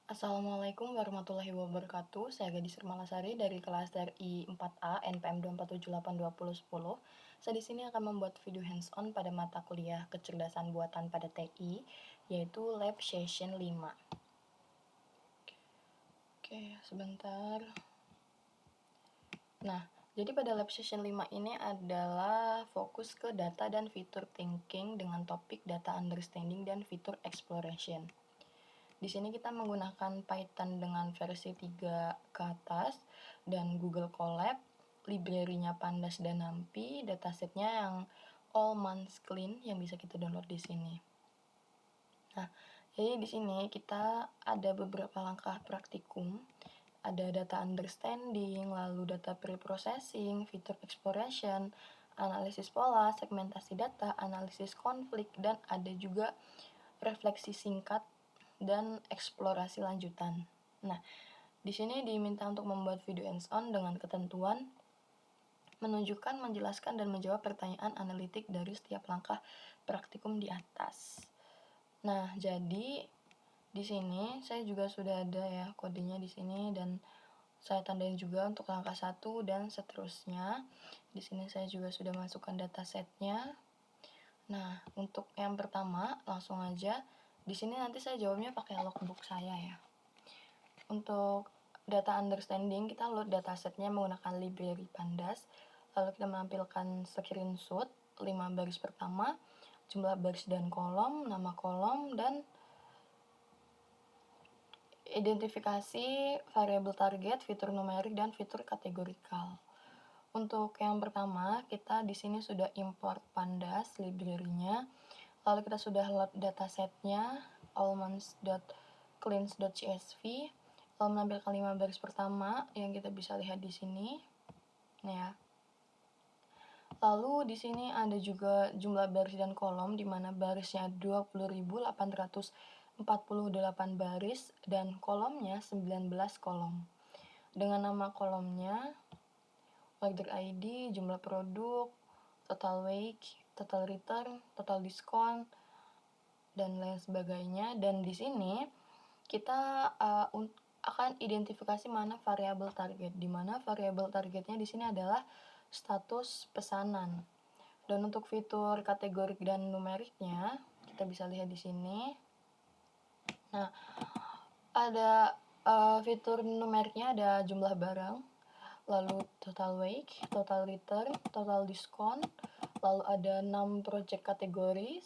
Assalamualaikum warahmatullahi wabarakatuh. Saya Gadis Hermalasari dari kelas RI 4A NPM 2478210. Saya di sini akan membuat video hands-on pada mata kuliah kecerdasan buatan pada TI, yaitu Lab Session 5. Oke, sebentar. Nah, jadi pada Lab Session 5 ini adalah fokus ke data dan fitur thinking dengan topik data understanding dan fitur exploration. Di sini kita menggunakan Python dengan versi 3 ke atas dan Google Colab, library-nya Pandas dan NumPy, datasetnya yang all months clean yang bisa kita download di sini. Nah, jadi di sini kita ada beberapa langkah praktikum. Ada data understanding, lalu data preprocessing, fitur exploration, analisis pola, segmentasi data, analisis konflik, dan ada juga refleksi singkat dan eksplorasi lanjutan. Nah, di sini diminta untuk membuat video hands-on dengan ketentuan menunjukkan, menjelaskan, dan menjawab pertanyaan analitik dari setiap langkah praktikum di atas. Nah, jadi di sini saya juga sudah ada ya kodenya di sini dan saya tandain juga untuk langkah 1 dan seterusnya. Di sini saya juga sudah masukkan datasetnya. Nah, untuk yang pertama langsung aja. Di sini nanti saya jawabnya pakai logbook saya ya. Untuk data understanding kita load datasetnya menggunakan library Pandas. Lalu kita menampilkan screenshot 5 baris pertama, jumlah baris dan kolom, nama kolom, dan identifikasi variabel target, fitur numerik, dan fitur kategorikal. Untuk yang pertama, kita di sini sudah import Pandas library-nya. Lalu kita sudah load datasetnya almonds.cleans.csv. Lalu menampilkan 5 baris pertama yang kita bisa lihat di sini. Nah ya. Lalu di sini ada juga jumlah baris dan kolom di mana barisnya 20.848 baris dan kolomnya 19 kolom. Dengan nama kolomnya order ID, jumlah produk, total weight, total return, total discount, dan lain sebagainya. Dan di sini kita akan identifikasi mana variabel target, di mana variabel targetnya di sini adalah status pesanan. Dan untuk fitur kategorik dan numeriknya kita bisa lihat di sini. Nah, ada fitur numeriknya ada jumlah barang, lalu total weight, total return, total discount, lalu ada 6 project kategoris.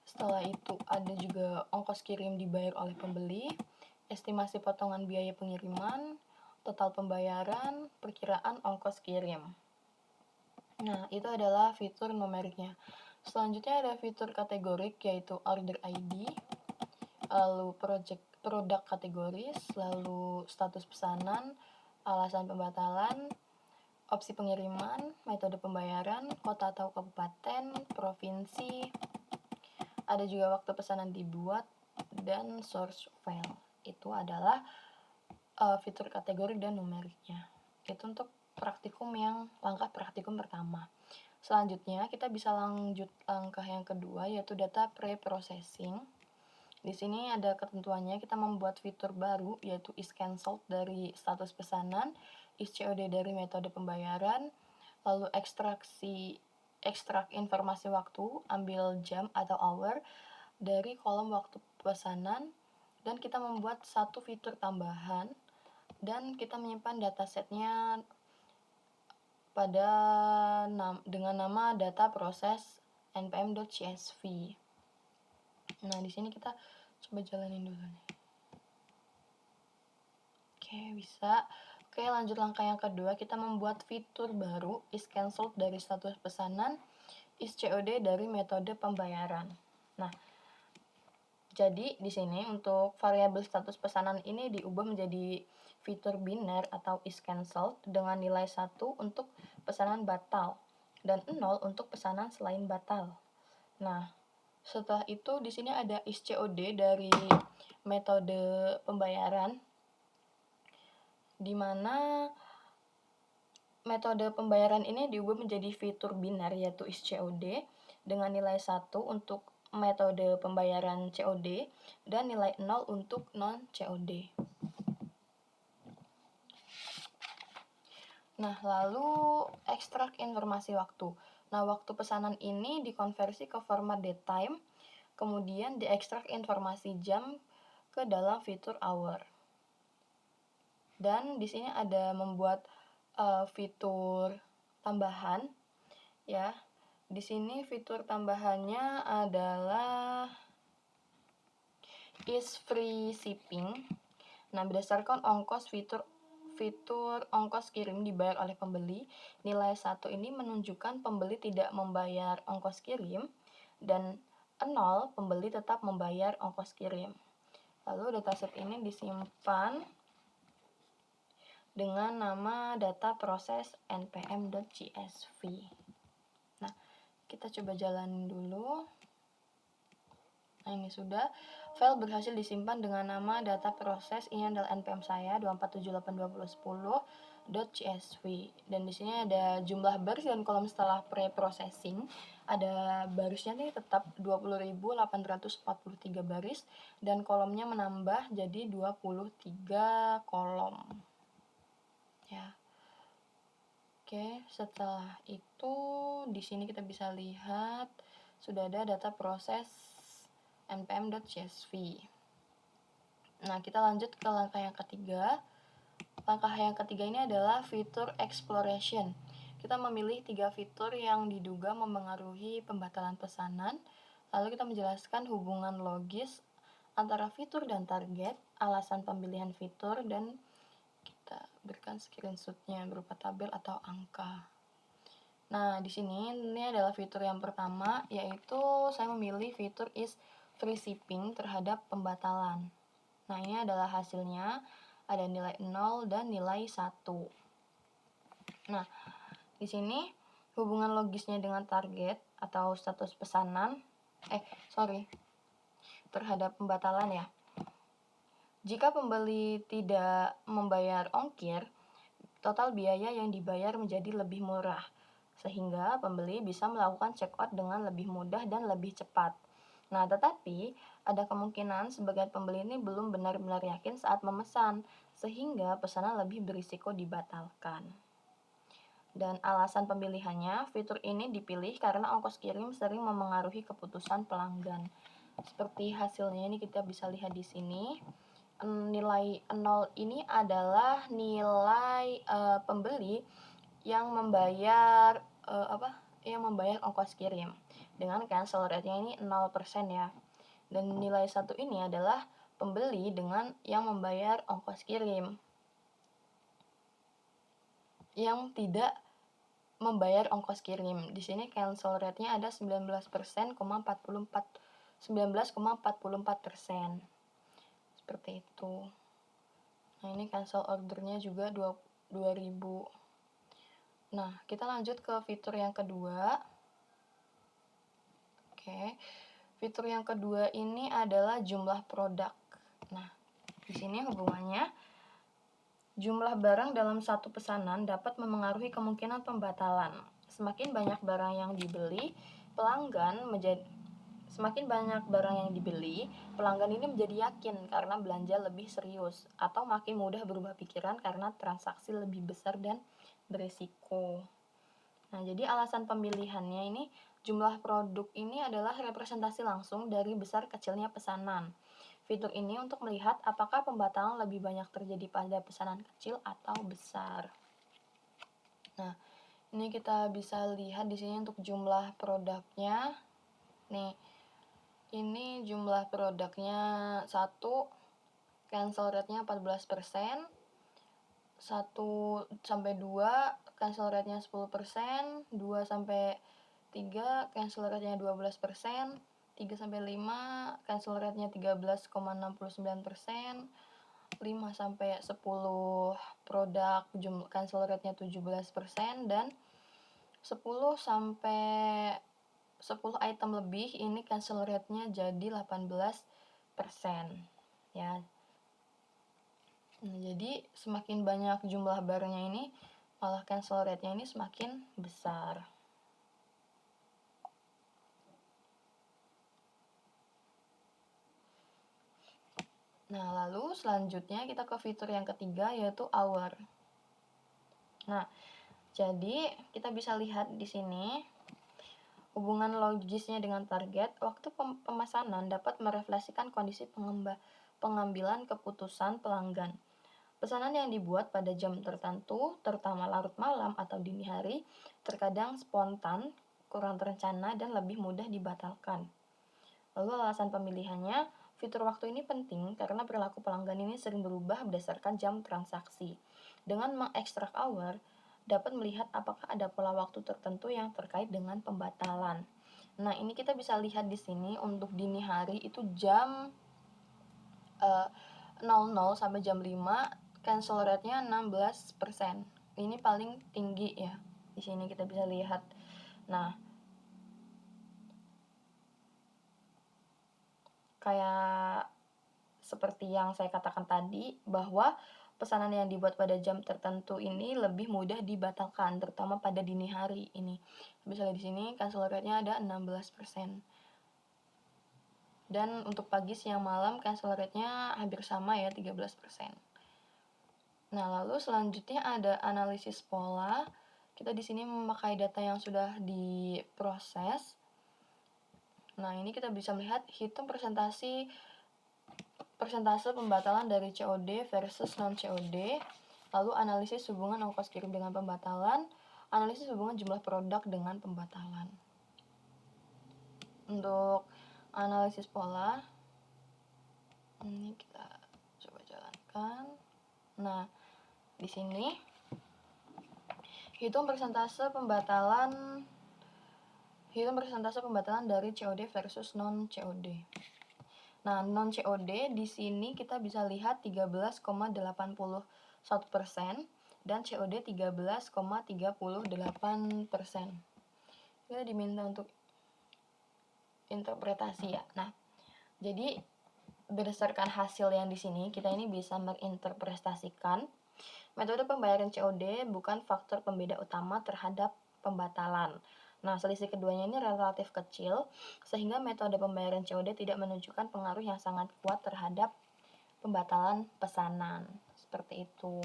Setelah itu ada juga ongkos kirim dibayar oleh pembeli, estimasi potongan biaya pengiriman, total pembayaran, perkiraan ongkos kirim. Nah, itu adalah fitur numeriknya. Selanjutnya ada fitur kategorik yaitu order ID, lalu produk kategoris, lalu status pesanan, alasan pembatalan, opsi pengiriman, metode pembayaran, kota atau kabupaten, provinsi, ada juga waktu pesanan dibuat, dan source file. Itu adalah fitur kategori dan numeriknya. Itu untuk praktikum yang langkah praktikum pertama. Selanjutnya kita bisa lanjut langkah yang kedua yaitu data pre-processing. Di sini ada ketentuannya, kita membuat fitur baru yaitu is cancelled dari status pesanan, is COD dari metode pembayaran, lalu ekstrak informasi waktu, ambil jam atau hour dari kolom waktu pesanan, dan kita membuat satu fitur tambahan dan kita menyimpan datasetnya pada dengan nama data proses npm.csv. Nah, di sini kita coba jalanin dulu nih. Oke, bisa. Oke, lanjut langkah yang kedua, kita membuat fitur baru is cancelled dari status pesanan, is COD dari metode pembayaran. Nah, jadi di sini untuk variabel status pesanan ini diubah menjadi fitur biner atau is cancelled dengan nilai 1 untuk pesanan batal dan 0 untuk pesanan selain batal. Nah, setelah itu di sini ada is COD dari metode pembayaran di mana metode pembayaran ini diubah menjadi fitur biner yaitu is COD dengan nilai 1 untuk metode pembayaran COD dan nilai 0 untuk non-COD. Nah, lalu ekstrak informasi waktu. Nah, waktu pesanan ini dikonversi ke format datetime, kemudian diekstrak informasi jam ke dalam fitur hour. Dan di sini ada membuat fitur tambahan, ya. Di sini fitur tambahannya adalah is free shipping. Nah, berdasarkan ongkos fitur ongkos kirim dibayar oleh pembeli, nilai 1 ini menunjukkan pembeli tidak membayar ongkos kirim, dan 0 pembeli tetap membayar ongkos kirim. Lalu dataset ini disimpan dengan nama data proses npm.csv. Nah, kita coba jalanin dulu. Nah, ini sudah. File berhasil disimpan dengan nama data proses, ini adalah npm saya 2478210.csv. Dan di sini ada jumlah baris dan kolom setelah pre-processing. Ada barisnya nih tetap 20.843 baris dan kolomnya menambah jadi 23 kolom. Ya. Oke, setelah itu di sini kita bisa lihat sudah ada data proses npm.csv. Nah, kita lanjut ke langkah yang ketiga. Langkah yang ketiga ini adalah fitur exploration. Kita memilih 3 fitur yang diduga mempengaruhi pembatalan pesanan. Lalu kita menjelaskan hubungan logis antara fitur dan target, alasan pemilihan fitur, dan kita berikan screenshot-nya berupa tabel atau angka. Nah, di sini ini adalah fitur yang pertama, yaitu saya memilih fitur is free shipping terhadap pembatalan. Nah, ini adalah hasilnya, ada nilai 0 dan nilai 1. Nah, di sini hubungan logisnya dengan target atau status pesanan, terhadap pembatalan ya. Jika pembeli tidak membayar ongkir, total biaya yang dibayar menjadi lebih murah, sehingga pembeli bisa melakukan check out dengan lebih mudah dan lebih cepat. Nah, tetapi ada kemungkinan sebagian pembeli ini belum benar-benar yakin saat memesan, sehingga pesanan lebih berisiko dibatalkan. Dan alasan pemilihannya, fitur ini dipilih karena ongkos kirim sering memengaruhi keputusan pelanggan. Seperti hasilnya ini kita bisa lihat di sini. Nilai 0 ini adalah nilai pembeli yang membayar ongkos kirim. Dengan cancel rate-nya ini 0% ya. Dan nilai 1 ini adalah pembeli dengan yang membayar ongkos kirim, yang tidak membayar ongkos kirim. Di sini cancel rate-nya ada 19,44%. Seperti itu. Nah, ini cancel ordernya juga 2000. Nah, kita lanjut ke fitur yang kedua. Oke. Fitur yang kedua ini adalah jumlah produk. Nah, di sini hubungannya jumlah barang dalam satu pesanan dapat memengaruhi kemungkinan pembatalan. Semakin banyak barang yang dibeli, pelanggan ini menjadi yakin karena belanja lebih serius, atau makin mudah berubah pikiran karena transaksi lebih besar dan beresiko. Nah, jadi alasan pemilihannya ini, jumlah produk ini adalah representasi langsung dari besar kecilnya pesanan. Fitur ini untuk melihat apakah pembatalan lebih banyak terjadi pada pesanan kecil atau besar. Nah, ini kita bisa lihat di sini untuk jumlah produknya. Nih, ini jumlah produknya 1, cancel rate-nya 14%, 1 sampai 2, cancel rate-nya 10%, 2 sampai 3, cancel rate-nya 12%, 3 sampai 5, cancel rate-nya 13,69%, 5 sampai 10 produk cancel rate-nya 17%, dan 10 sampai 10 item lebih ini cancel rate-nya jadi 18%. Ya. Nah, jadi semakin banyak jumlah barangnya ini, malah cancel rate-nya ini semakin besar. Nah, lalu selanjutnya kita ke fitur yang ketiga, yaitu hour. Nah, jadi kita bisa lihat di sini hubungan logisnya dengan target. Waktu pemesanan dapat merefleksikan kondisi pengambilan keputusan pelanggan. Pesanan yang dibuat pada jam tertentu, terutama larut malam atau dini hari, terkadang spontan, kurang terencana, dan lebih mudah dibatalkan. Lalu alasan pemilihannya, fitur waktu ini penting karena perilaku pelanggan ini sering berubah berdasarkan jam transaksi. Dengan mengekstrak hour, dapat melihat apakah ada pola waktu tertentu yang terkait dengan pembatalan. Nah, ini kita bisa lihat di sini untuk dini hari itu jam 00 sampai jam 5, cancel rate-nya 16%. Ini paling tinggi ya. Di sini kita bisa lihat. Nah, kayak seperti yang saya katakan tadi, bahwa pesanan yang dibuat pada jam tertentu ini lebih mudah dibatalkan, terutama pada dini hari ini. Bisa lihat di sini cancel rate-nya ada 16%. Dan untuk pagi, siang, malam cancel rate-nya hampir sama ya, 13%. Nah, lalu selanjutnya ada analisis pola. Kita di sini memakai data yang sudah diproses. Nah, ini kita bisa melihat hitung persentase pembatalan dari COD versus non-COD, lalu analisis hubungan ongkos kirim dengan pembatalan, analisis hubungan jumlah produk dengan pembatalan. Untuk analisis pola, ini kita coba jalankan. Nah, di sini hitung persentase pembatalan dari COD versus non-COD. Nah, non-COD di sini kita bisa lihat 13,81% dan COD 13,38%. Kita diminta untuk interpretasi ya. Nah, jadi berdasarkan hasil yang di sini, kita ini bisa menginterpretasikan metode pembayaran COD bukan faktor pembeda utama terhadap pembatalan. Nah, selisih keduanya ini relatif kecil, sehingga metode pembayaran COD tidak menunjukkan pengaruh yang sangat kuat terhadap pembatalan pesanan. Seperti itu.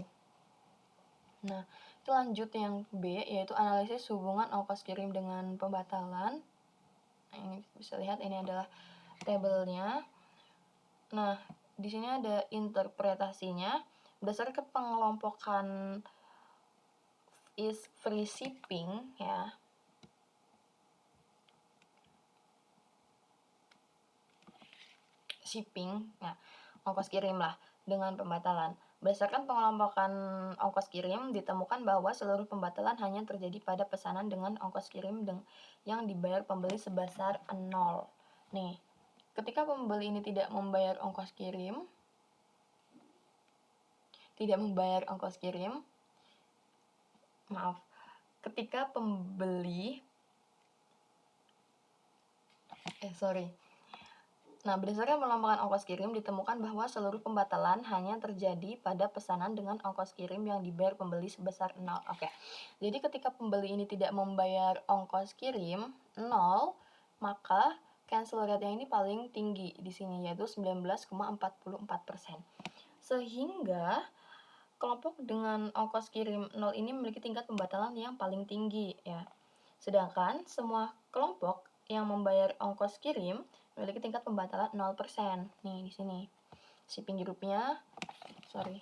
Nah, itu lanjut yang B, yaitu analisis hubungan ongkos kirim dengan pembatalan. Nah, ini bisa lihat, ini adalah tabelnya. Nah, di sini ada interpretasinya. Berdasarkan pengelompokan is free shipping ya. Shipping, ya, ongkos kirim lah dengan pembatalan. Berdasarkan pengelompokan ongkos kirim, ditemukan bahwa seluruh pembatalan hanya terjadi pada pesanan dengan ongkos kirim yang dibayar pembeli sebesar 0. Nih, ketika pembeli ini tidak membayar ongkos kirim, ketika pembeli Nah, berdasarkan pengelompokan ongkos kirim, ditemukan bahwa seluruh pembatalan hanya terjadi pada pesanan dengan ongkos kirim yang dibayar pembeli sebesar 0. Oke, jadi ketika pembeli ini tidak membayar ongkos kirim 0, maka cancel rate-nya ini paling tinggi di sini, yaitu 19,44%. Sehingga kelompok dengan ongkos kirim 0 ini memiliki tingkat pembatalan yang paling tinggi ya. Sedangkan semua kelompok yang membayar ongkos kirim memiliki tingkat pembatalan 0%. Nih di sini. Shipping grupnya 1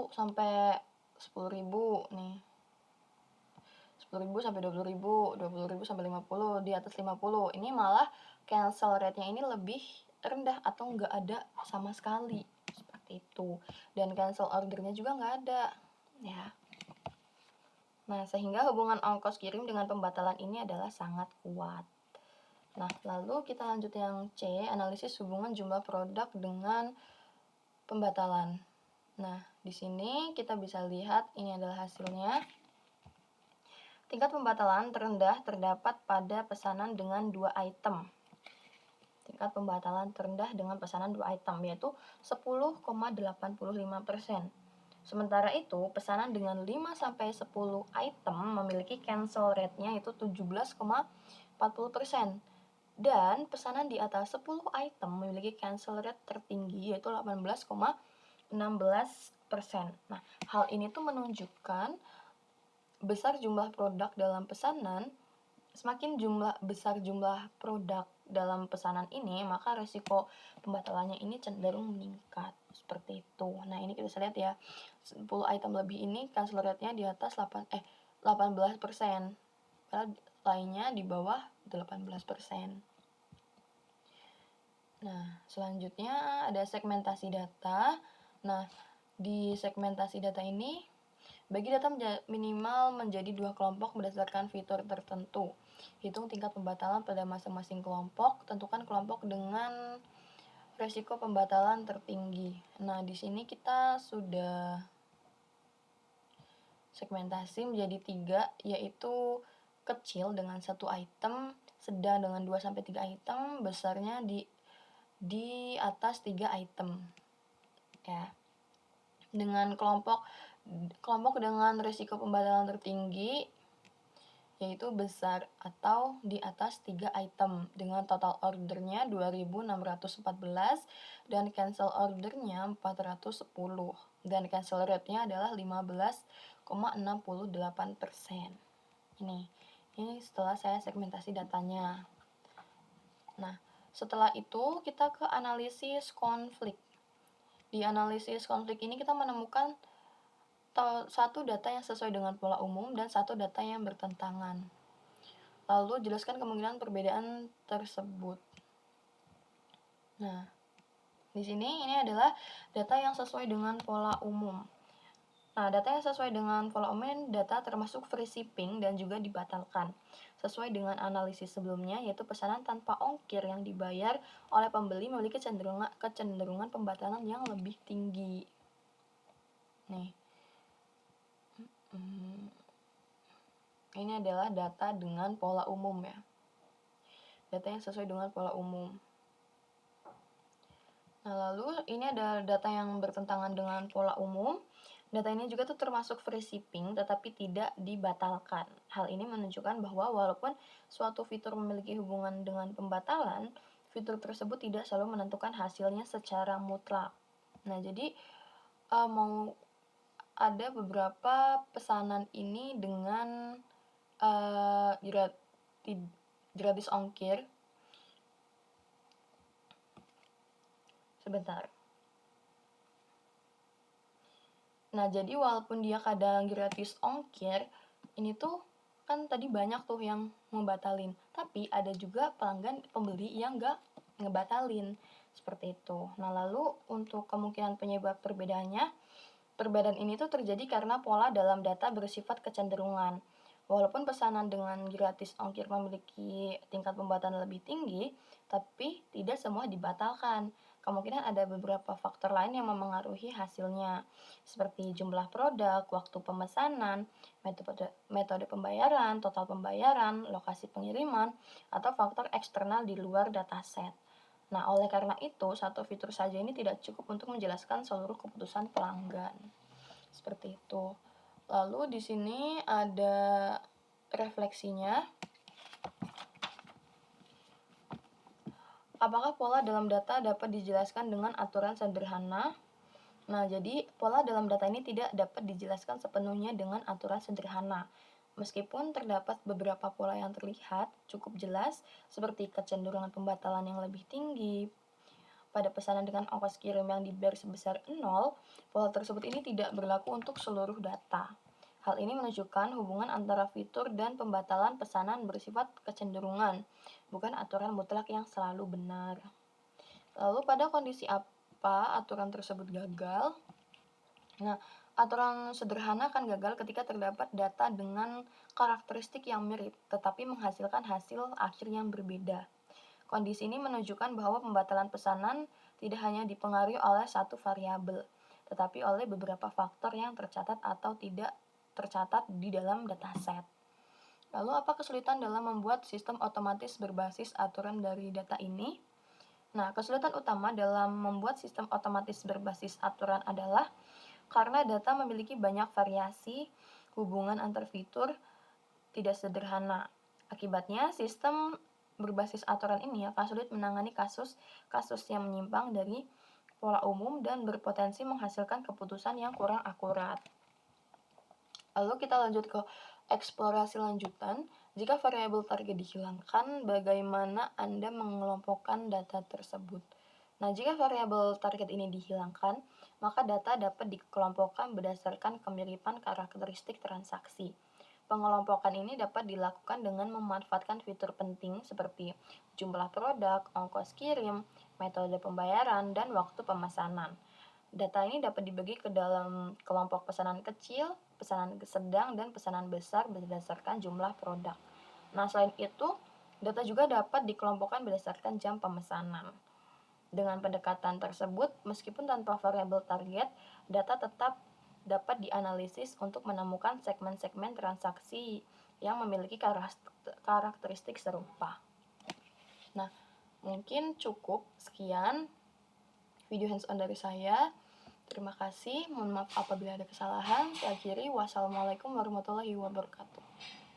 sampai 10.000 nih. 10.000 sampai 20.000, 20.000 sampai 50, di atas 50. Ini malah cancel rate-nya ini lebih rendah atau nggak ada sama sekali. Seperti itu. Dan cancel ordernya juga nggak ada. Ya. Nah, sehingga hubungan ongkos kirim dengan pembatalan ini adalah sangat kuat. Nah, lalu kita lanjut yang C, analisis hubungan jumlah produk dengan pembatalan. Nah, di sini kita bisa lihat ini adalah hasilnya. Tingkat pembatalan terendah terdapat pada pesanan dengan 2 item. Tingkat pembatalan terendah dengan pesanan 2 item, yaitu 10,85%. Sementara itu, pesanan dengan 5-10 item memiliki cancel rate-nya itu 17,40%. Dan pesanan di atas 10 item memiliki cancel rate tertinggi, yaitu 18,16%. Nah, hal ini tuh menunjukkan besar jumlah produk dalam pesanan. Semakin besar jumlah produk dalam pesanan ini, maka resiko pembatalannya ini cenderung meningkat. Seperti itu. Nah, ini kita bisa lihat ya. 10 item lebih ini cancel rate-nya di atas 18%. Padahal lainnya di bawah 18%. Nah, selanjutnya ada segmentasi data. Nah, di segmentasi data ini, bagi data minimal menjadi 2 kelompok berdasarkan fitur tertentu. Hitung tingkat pembatalan pada masing-masing kelompok, tentukan kelompok dengan resiko pembatalan tertinggi. Nah, di sini kita sudah segmentasi menjadi 3, yaitu kecil dengan 1 item, sedang dengan 2-3 item, besarnya di atas 3 item. Ya. Dengan kelompok dengan risiko pembatalan tertinggi yaitu besar atau di atas 3 item dengan total ordernya 2.614 dan cancel ordernya 410 dan cancel rate-nya adalah 15,68%. Ini setelah saya segmentasi datanya. Nah, setelah itu kita ke analisis konflik. Di analisis konflik ini kita menemukan satu data yang sesuai dengan pola umum dan satu data yang bertentangan. Lalu jelaskan kemungkinan perbedaan tersebut. Nah, di sini ini adalah data yang sesuai dengan pola umum. Nah, data yang sesuai dengan pola umum data termasuk free shipping dan juga dibatalkan. Sesuai dengan analisis sebelumnya, yaitu pesanan tanpa ongkir yang dibayar oleh pembeli memiliki kecenderungan pembatalan yang lebih tinggi. Nih. Ini adalah data dengan pola umum ya. Data yang sesuai dengan pola umum. Nah, lalu ini ada data yang bertentangan dengan pola umum. Data ini juga tuh termasuk free shipping tetapi tidak dibatalkan. Hal ini menunjukkan bahwa walaupun suatu fitur memiliki hubungan dengan pembatalan, fitur tersebut tidak selalu menentukan hasilnya secara mutlak. Nah, jadi mau ada beberapa pesanan ini dengan gratis ongkir. Sebentar. Nah, jadi walaupun dia kadang gratis ongkir, ini tuh kan tadi banyak tuh yang ngebatalin. Tapi ada juga pembeli yang nggak ngebatalin. Seperti itu. Nah, lalu untuk kemungkinan penyebab perbedaannya, perbedaan ini tuh terjadi karena pola dalam data bersifat kecenderungan. Walaupun pesanan dengan gratis ongkir memiliki tingkat pembatalan lebih tinggi, tapi tidak semua dibatalkan. Kemungkinan ada beberapa faktor lain yang memengaruhi hasilnya, seperti jumlah produk, waktu pemesanan, metode pembayaran, total pembayaran, lokasi pengiriman, atau faktor eksternal di luar dataset. Nah, oleh karena itu, satu fitur saja ini tidak cukup untuk menjelaskan seluruh keputusan pelanggan. Seperti itu. Lalu di sini ada refleksinya. Apakah pola dalam data dapat dijelaskan dengan aturan sederhana? Nah, jadi pola dalam data ini tidak dapat dijelaskan sepenuhnya dengan aturan sederhana. Meskipun terdapat beberapa pola yang terlihat cukup jelas, seperti kecenderungan pembatalan yang lebih tinggi, pada pesanan dengan ongkos kirim yang dibayar sebesar 0, pola tersebut ini tidak berlaku untuk seluruh data. Hal ini menunjukkan hubungan antara fitur dan pembatalan pesanan bersifat kecenderungan, bukan aturan mutlak yang selalu benar. Lalu pada kondisi apa aturan tersebut gagal? Nah, aturan sederhana akan gagal ketika terdapat data dengan karakteristik yang mirip, tetapi menghasilkan hasil akhir yang berbeda. Kondisi ini menunjukkan bahwa pembatalan pesanan tidak hanya dipengaruhi oleh satu variabel, tetapi oleh beberapa faktor yang tercatat atau tidak tercatat di dalam dataset. Lalu apa kesulitan dalam membuat sistem otomatis berbasis aturan dari data ini? Nah, kesulitan utama dalam membuat sistem otomatis berbasis aturan adalah karena data memiliki banyak variasi, hubungan antar fitur tidak sederhana. Akibatnya, sistem berbasis aturan ini akan sulit menangani kasus-kasus yang menyimpang dari pola umum dan berpotensi menghasilkan keputusan yang kurang akurat. Lalu kita lanjut ke eksplorasi lanjutan. Jika variabel target dihilangkan, bagaimana Anda mengelompokkan data tersebut? Nah, jika variabel target ini dihilangkan, maka data dapat dikelompokkan berdasarkan kemiripan karakteristik transaksi. Pengelompokan ini dapat dilakukan dengan memanfaatkan fitur penting seperti jumlah produk, ongkos kirim, metode pembayaran, dan waktu pemesanan. Data ini dapat dibagi ke dalam kelompok pesanan kecil, pesanan sedang, dan pesanan besar berdasarkan jumlah produk. Nah, selain itu, data juga dapat dikelompokkan berdasarkan jam pemesanan. Dengan pendekatan tersebut, meskipun tanpa variabel target, data tetap dapat dianalisis untuk menemukan segmen-segmen transaksi yang memiliki karakteristik serupa. Nah, mungkin cukup sekian video hands-on dari saya. Terima kasih, mohon maaf apabila ada kesalahan. Saya akhiri, wassalamualaikum warahmatullahi wabarakatuh.